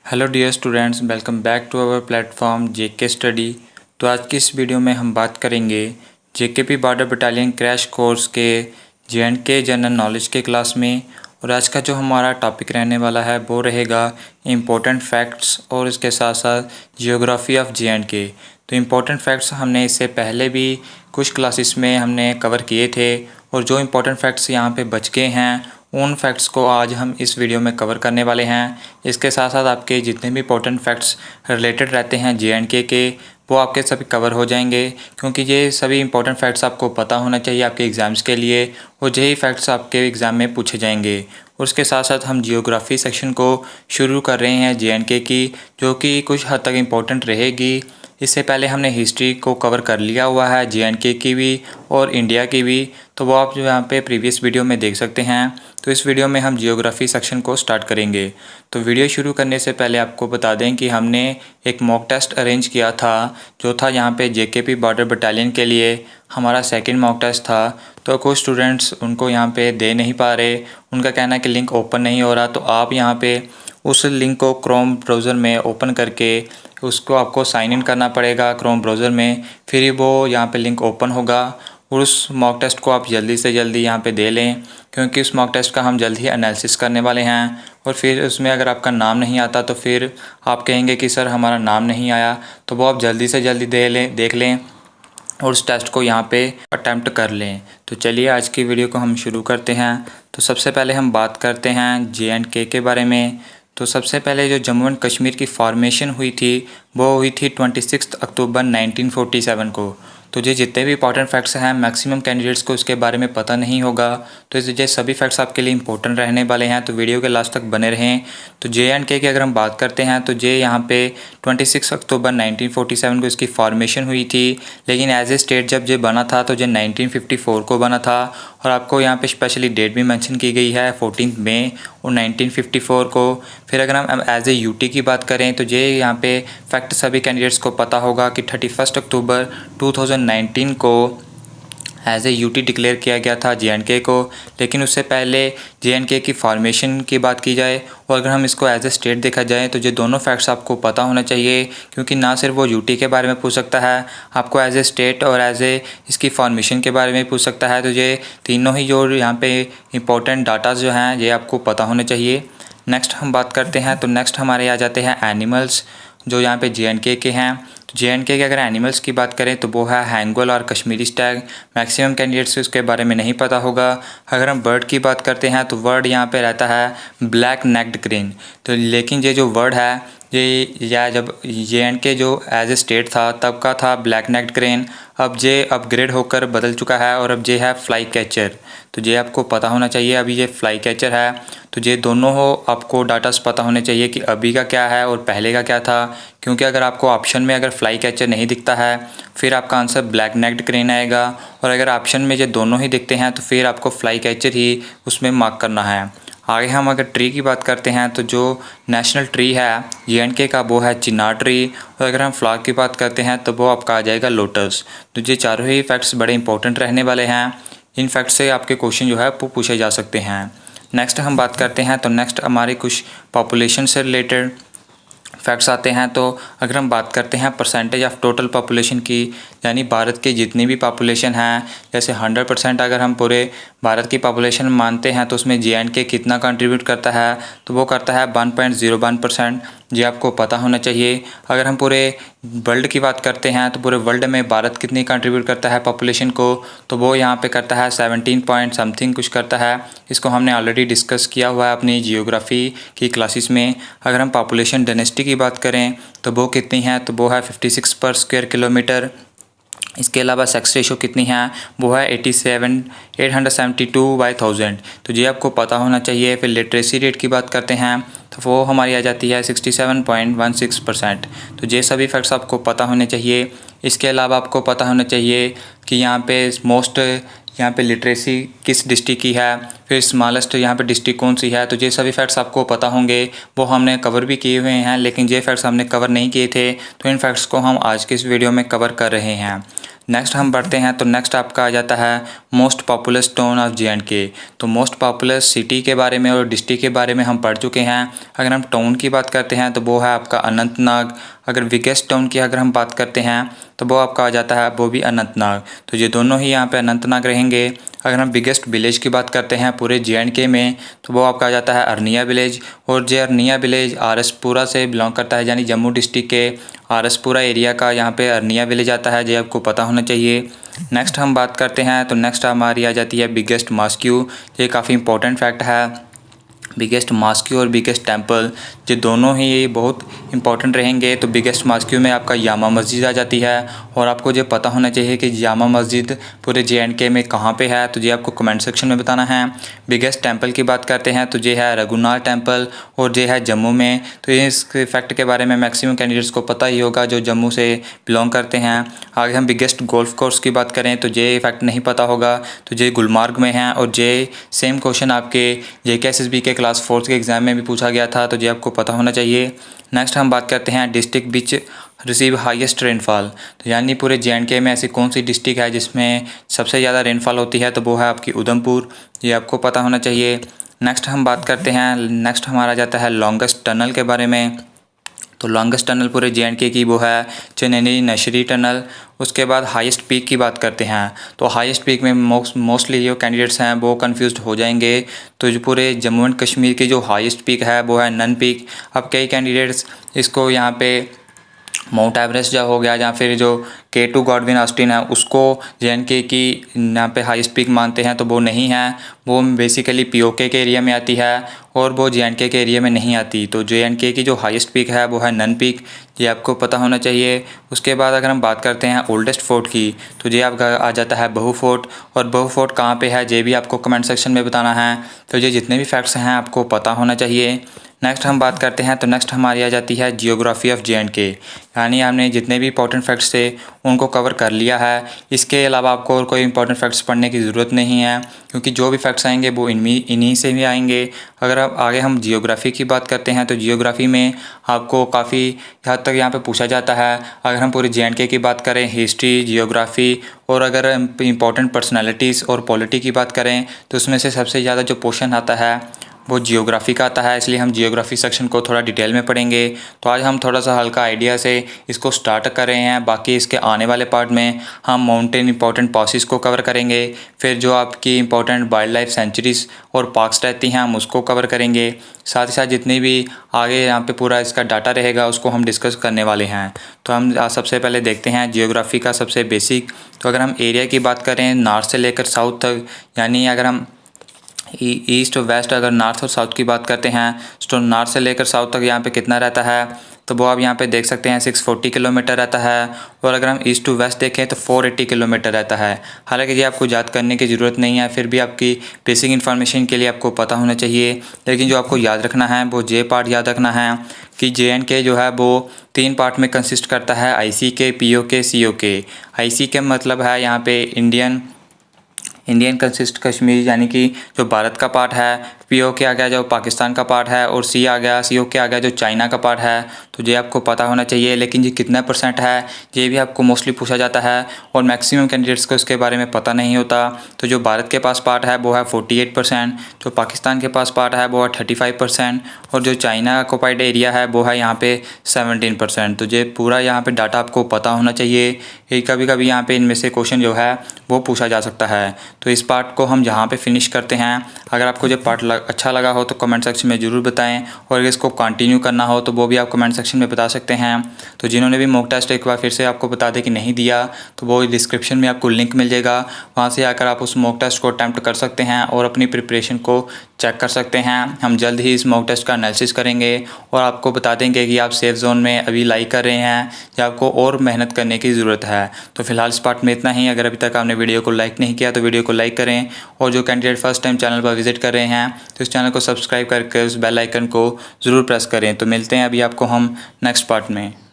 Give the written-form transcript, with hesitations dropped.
Hello dear students, welcome back to our platform JK study. तो आज की इस वीडियो में हम बात करेंगे JKP border battalion crash course के जे&के जनरल नॉलेज के क्लास में। और आज का जो हमारा टॉपिक रहने वाला है वो रहेगा इम्पोर्टेंट फैक्ट्स और इसके साथ साथ जियोग्राफी ऑफ जे&के। तो इम्पोर्टेंट फैक्ट्स हमने इससे पहले भी कुछ क्लासेस में हमने कवर किए थे और जो इम्पोर्टेंट फैक्ट्स यहाँ पे बच गए हैं उन फैक्ट्स को आज हम इस वीडियो में कवर करने वाले हैं। इसके साथ साथ आपके जितने भी इंपॉर्टेंट फैक्ट्स रिलेटेड रहते हैं जे&के के वो आपके सभी कवर हो जाएंगे, क्योंकि ये सभी इंपॉर्टेंट फैक्ट्स आपको पता होना चाहिए आपके एग्ज़ाम्स के लिए और यही फैक्ट्स आपके एग्ज़ाम में पूछे जाएंगे। और उसके साथ साथ हम जियोग्राफी सेक्शन को शुरू कर रहे हैं जे&के की, जो कि कुछ हद तक इम्पोर्टेंट रहेगी। इससे पहले हमने हिस्ट्री को कवर कर लिया हुआ है जे&के की भी और इंडिया की भी, तो वो आप जो यहाँ पे प्रीवियस वीडियो में देख सकते हैं। तो इस वीडियो में हम जियोग्राफी सेक्शन को स्टार्ट करेंगे। तो वीडियो शुरू करने से पहले आपको बता दें कि हमने एक मॉक टेस्ट अरेंज किया था, जो था यहाँ पे जेकेपी बॉर्डर बटालियन के लिए हमारा सेकंड मॉक टेस्ट था। तो कुछ स्टूडेंट्स उनको यहाँ पे दे नहीं पा रहे, उनका कहना है कि लिंक ओपन नहीं हो रहा। तो आप यहाँ पे उस लिंक को क्रोम ब्राउज़र में ओपन करके उसको आपको साइन इन करना पड़ेगा क्रोम ब्राउज़र में, फिर वो यहाँ पे लिंक ओपन होगा। और उस मॉक टेस्ट को आप जल्दी से जल्दी यहाँ पे दे लें, क्योंकि उस मॉक टेस्ट का हम जल्द ही एनालिसिस करने वाले हैं। और फिर उसमें अगर आपका नाम नहीं आता तो फिर आप कहेंगे कि सर हमारा नाम नहीं आया, तो वो आप जल्दी से जल्दी देख लें और उस टेस्ट को यहाँ पे अटैम्प्ट कर लें। तो चलिए आज की वीडियो को हम शुरू करते हैं। तो सबसे पहले हम बात करते हैं जे&के के बारे में। तो सबसे पहले जो जम्मू एंड कश्मीर की फॉर्मेशन हुई थी वो हुई थी 26 अक्टूबर 1947 को। तो ये जितने भी इंपॉर्टेंट फैक्ट्स हैं मैक्सिमम कैंडिडेट्स को इसके बारे में पता नहीं होगा, तो ये सभी फैक्ट्स आपके लिए इंपॉर्टेंट रहने वाले हैं। तो वीडियो के लास्ट तक बने रहें। तो जे&के की अगर हम बात करते हैं तो जे यहाँ पे 26 अक्टूबर 1947 को इसकी फॉर्मेशन हुई थी, लेकिन एज ए स्टेट जब ये बना था तो ये 1954 को बना था। और आपको यहाँ पे स्पेशली डेट भी मेंशन की गई है 14 मई और 1954 को। फिर अगर हम एज ए यूटी की बात करें तो ये यहाँ पे फैक्ट सभी कैंडिडेट्स को पता होगा कि 31 अक्टूबर 2019 को एज ए यूटी डिक्लेयर किया गया था जे&के को। लेकिन उससे पहले जे&के की फॉर्मेशन की बात की जाए और अगर हम इसको एज ए स्टेट देखा जाए तो ये दोनों फैक्ट्स आपको पता होना चाहिए, क्योंकि ना सिर्फ वो यूटी के बारे में पूछ सकता है, आपको एज ए स्टेट और एज ए इसकी फॉर्मेशन के बारे में पूछ सकता है। तो ये तीनों ही जो यहाँ पे इंपॉर्टेंट डाटाज जो हैं ये आपको पता होने चाहिए। नेक्स्ट हम बात करते हैं, तो नेक्स्ट हमारे आ जाते हैं एनिमल्स जो यहाँ पे जे&के के हैं। तो जे&के के अगर एनिमल्स की बात करें तो वो है हैंगुल और कश्मीरी स्टैग। मैक्सिमम कैंडिडेट्स को इसके बारे में नहीं पता होगा। अगर हम बर्ड की बात करते हैं तो वर्ड यहाँ पे रहता है ब्लैक नेक्ड क्रेन। तो लेकिन ये जो वर्ड है ये या जब जे&के जो एज ए स्टेट था तब का था ब्लैक नेक्ड क्रेन, अब ये अपग्रेड होकर बदल चुका है और अब ये है फ्लाई कैचर। तो ये आपको पता होना चाहिए, अभी ये फ्लाई कैचर है। तो ये दोनों हो आपको डाटास पता होने चाहिए कि अभी का क्या है और पहले का क्या था, क्योंकि अगर आपको ऑप्शन में अगर फ्लाई कैचर नहीं दिखता है फिर आपका आंसर ब्लैक नेक्ड क्रेन आएगा, और अगर ऑप्शन में ये दोनों ही दिखते हैं तो फिर आपको फ्लाई कैचर ही उसमें मार्क करना है। आगे हम अगर ट्री की बात करते हैं तो जो नेशनल ट्री है जे&के का वो है चिनार ट्री, और अगर हम फ्लावर की बात करते हैं तो वो आपका आ जाएगा लोटस। तो ये चारों ही फैक्ट्स बड़े इंपॉर्टेंट रहने वाले हैं। इन फैक्ट्स से आपके क्वेश्चन जो है वो पूछे जा सकते हैं। नेक्स्ट हम बात करते हैं, तो नेक्स्ट हमारे कुछ पॉपुलेशन से रिलेटेड फैक्ट्स आते हैं। तो अगर हम बात करते हैं परसेंटेज ऑफ टोटल पॉपुलेशन की, यानी भारत की जितनी भी पॉपुलेशन है, जैसे 100% अगर हम पूरे भारत की पॉपुलेशन मानते हैं तो उसमें जे&के कितना कंट्रीब्यूट करता है, तो वो करता है 1.01%। ये आपको पता होना चाहिए। अगर हम पूरे वर्ल्ड की बात करते हैं तो पूरे वर्ल्ड में भारत कितनी कंट्रीब्यूट करता है पॉपुलेशन को, तो वो यहाँ पे करता है 17 पॉइंट समथिंग कुछ करता है। इसको हमने ऑलरेडी डिस्कस किया हुआ है अपनी जियोग्राफी की क्लासेस में। अगर हम पॉपुलेशन डेंसिटी की बात करें तो वो कितनी है, तो वो है 56 पर स्क्वायर किलोमीटर। इसके अलावा सेक्स रेशो कितनी है, वो है 872/1000। तो ये आपको पता होना चाहिए। फिर लिटरेसी रेट की बात करते हैं तो वो हमारी आ जाती है 67.16%। तो ये सभी फैक्ट्स आपको पता होने चाहिए। इसके अलावा आपको पता होना चाहिए कि यहाँ पे मोस्ट यहाँ पे लिटरेसी किस डिस्ट्रिक्ट की है, फिर स्मॉलेस्ट यहाँ पे डिस्ट्रिक्ट कौन सी है। तो ये सभी फैक्ट्स आपको पता होंगे, वो हमने कवर भी किए हुए हैं, लेकिन ये फैक्ट्स हमने कवर नहीं किए थे, तो इन फैक्ट्स को हम आज के इस वीडियो में कवर कर रहे हैं। नेक्स्ट हम बढ़ते हैं तो नेक्स्ट आपका आ जाता है most populous town of JNK। तो मोस्ट पॉपुलस सिटी के बारे में और डिस्ट्रिक्ट के बारे में हम पढ़ चुके हैं। अगर हम टाउन की बात करते हैं तो वो है आपका अनंतनाग। अगर बिगेस्ट टाउन की अगर हम बात करते हैं तो वो आपका आ जाता है वो भी अनंतनाग। तो ये दोनों ही यहाँ पे अनंतनाग रहेंगे। अगर हम बिगेस्ट विलेज की बात करते हैं पूरे JNK में तो वो आपका आ जाता है अरनिया विलेज। और ये अरनिया विलेज आरएसपुरा से बिलोंग करता है, यानी जम्मू डिस्ट्रिक्ट के आरएसपुरा एरिया का यहाँ पे अरनिया विलेज आता है, ये आपको पता होना चाहिए। नेक्स्ट हम बात करते हैं तो नेक्स्ट हमारी आ जाती है बिगेस्ट मॉस्क्यू। ये काफ़ी इंपॉर्टेंट फैक्ट है। बिगेस्ट मॉस्क्यू और बिगेस्ट टेंपल ये दोनों ही बहुत इंपॉर्टेंट रहेंगे। तो बिगेस्ट मॉस्क्यू में आपका जामा मस्जिद आ जाती है और आपको ये पता होना चाहिए कि जामा मस्जिद पूरे JNK में कहाँ पे है, तो ये आपको कमेंट सेक्शन में बताना है। बिगेस्ट टेंपल की बात करते हैं तो ये है रघुनाथ टेंपल और ये है जम्मू में। तो इस फैक्ट के बारे में मैक्सिमम कैंडिडेट्स को पता ही होगा जो जम्मू से बिलोंग करते हैं। आगे हम बिगेस्ट गोल्फ कोर्स की बात करें तो ये फैक्ट नहीं पता होगा, तो ये गुलमार्ग में है। और ये सेम क्वेश्चन आपके JK SSB के क्लास 4 के एग्ज़ाम में भी पूछा गया था, तो ये आपको पता होना चाहिए। नेक्स्ट हम बात करते हैं district which receive highest rainfall. तो यानी पूरे JNK में ऐसी कौन सी डिस्ट्रिक्ट है जिसमें सबसे ज़्यादा रेनफॉल होती है, तो वो है आपकी उधमपुर। ये आपको पता होना चाहिए। नेक्स्ट हम बात करते हैं, नेक्स्ट हमारा जाता है लॉन्गेस्ट टनल के बारे में। तो लॉन्गेस्ट टनल पूरे JNK की वो है चनैनी नशरी टनल। उसके बाद हाईएस्ट पीक की बात करते हैं तो हाईएस्ट पीक में मोस्टली जो कैंडिडेट्स हैं वो कंफ्यूज्ड हो जाएंगे। तो जो पूरे जम्मू एंड कश्मीर की जो हाईएस्ट पीक है वो है नन पीक। अब कई कैंडिडेट्स इसको यहाँ पे माउंट एवरेस्ट जो हो गया या फिर जो K2 गॉडविन ऑस्टिन है उसको JNK की यहाँ पे हाईएस्ट पीक मानते हैं, तो वो नहीं है। वो बेसिकली POK के एरिया में आती है और वो JNK के एरिया में नहीं आती। तो JNK की जो हाईएस्ट पीक है वो है नन पीक, ये आपको पता होना चाहिए। उसके बाद अगर हम बात करते हैं ओल्डेस्ट फोर्ट की तो ये आपका आ जाता है बहू फोर्ट। और बहू फोर्ट कहाँ पे है ये भी आपको कमेंट सेक्शन में बताना है। तो ये जितने भी फैक्ट्स हैं आपको पता होना चाहिए। नेक्स्ट हम बात करते हैं तो नेक्स्ट हमारी आ जाती है जियोग्राफी ऑफ JNK। यानी हमने जितने भी इंपॉर्टेंट फैक्ट्स थे उनको कवर कर लिया है। इसके अलावा आपको और कोई इंपॉर्टेंट फैक्ट्स पढ़ने की ज़रूरत नहीं है, क्योंकि जो भी फैक्ट्स आएंगे वो इन्हीं से भी आएंगे। अगर अब आगे हम जियोग्राफी की बात करते हैं तो जियोग्राफी में आपको काफ़ी हद तक यहाँ पे पूछा जाता है। अगर हम पूरे JNK की बात करें, हिस्ट्री, जियोग्राफी और अगर इंपॉर्टेंट पर्सनैलिटीज़ और पॉलिटी की बात करें तो उसमें से सबसे ज़्यादा जो पोर्शन आता है वो जियोग्राफी का आता है। इसलिए हम जियोग्राफी सेक्शन को थोड़ा डिटेल में पढ़ेंगे। तो आज हम थोड़ा सा हल्का आइडिया से इसको स्टार्ट कर रहे हैं। बाकी इसके आने वाले पार्ट में हम माउंटेन इंपॉर्टेंट पासेस को कवर करेंगे। फिर जो आपकी इंपॉर्टेंट वाइल्ड लाइफ सेंचुरीज़ और पार्क्स रहती हैं हम उसको कवर करेंगे। साथ ही साथ जितनी भी आगे यहाँ पे पूरा इसका डाटा रहेगा उसको हम डिस्कस करने वाले हैं। तो हम सबसे पहले देखते हैं जियोग्राफी का सबसे बेसिक। तो अगर हम एरिया की बात करें नॉर्थ से लेकर साउथ तक, यानी अगर हम ईस्ट और वेस्ट अगर नॉर्थ और साउथ की बात करते हैं तो नॉर्थ से लेकर साउथ तक यहाँ पे कितना रहता है, तो वो आप यहाँ पे देख सकते हैं 640 किलोमीटर रहता है। और अगर हम ईस्ट टू वेस्ट देखें तो 480 किलोमीटर रहता है। हालांकि ये आपको याद करने की ज़रूरत नहीं है, फिर भी आपकी बेसिक इन्फॉर्मेशन के लिए आपको पता होना चाहिए। लेकिन जो आपको याद रखना है वो ये पार्ट याद रखना है कि JNK जो है वो 3 पार्ट में कंसिस्ट करता है, ICK, POK, COK। ICK मतलब है यहाँ पे इंडियन कंसिस्ट कश्मीर, यानी कि जो भारत का पार्ट है। POK आ गया जो पाकिस्तान का पार्ट है और C आ गया COK आ गया जो चाइना का पार्ट है। तो ये आपको पता होना चाहिए। लेकिन ये कितना % है ये भी आपको मोस्टली पूछा जाता है और मैक्सिमम कैंडिडेट्स को इसके बारे में पता नहीं होता। तो जो भारत के पास पार्ट है वो है 48%, जो पाकिस्तान के पास पार्ट है वो है 35% और जो चाइना ऑक्युपाइड एरिया है वो है यहाँ पे 17%। तो ये पूरा यहाँ पे डाटा आपको पता होना चाहिए। कभी कभी यहाँ पे इनमें से क्वेश्चन जो है वो पूछा जा सकता है। तो इस पार्ट को हम यहाँ पे फिनिश करते हैं। अगर आपको ये पार्ट अच्छा लगा हो तो कमेंट सेक्शन में ज़रूर बताएं और अगर इसको कंटिन्यू करना हो तो वो भी आप कमेंट सेक्शन में बता सकते हैं। तो जिन्होंने भी मॉक टेस्ट एक बार फिर से आपको बता दें कि नहीं दिया तो वो डिस्क्रिप्शन में आपको लिंक मिल जाएगा, वहाँ से आकर आप उस मॉक टेस्ट को अटैम्प्ट कर सकते हैं और अपनी प्रिपरेशन को चेक कर सकते हैं। हम जल्द ही इस मॉक टेस्ट का एनालिसिस करेंगे और आपको बता देंगे कि आप सेफ जोन में अभी लाइक कर रहे हैं या आपको और मेहनत करने की ज़रूरत है। तो फिलहाल इस पार्ट में इतना ही। अगर अभी तक आपने वीडियो को लाइक नहीं किया तो वीडियो को लाइक करें और जो कैंडिडेट फर्स्ट टाइम चैनल पर विजिट कर रहे हैं तो इस चैनल को सब्सक्राइब करके उस बेल आइकन को ज़रूर प्रेस करें। तो मिलते हैं अभी आपको हम नेक्स्ट पार्ट में।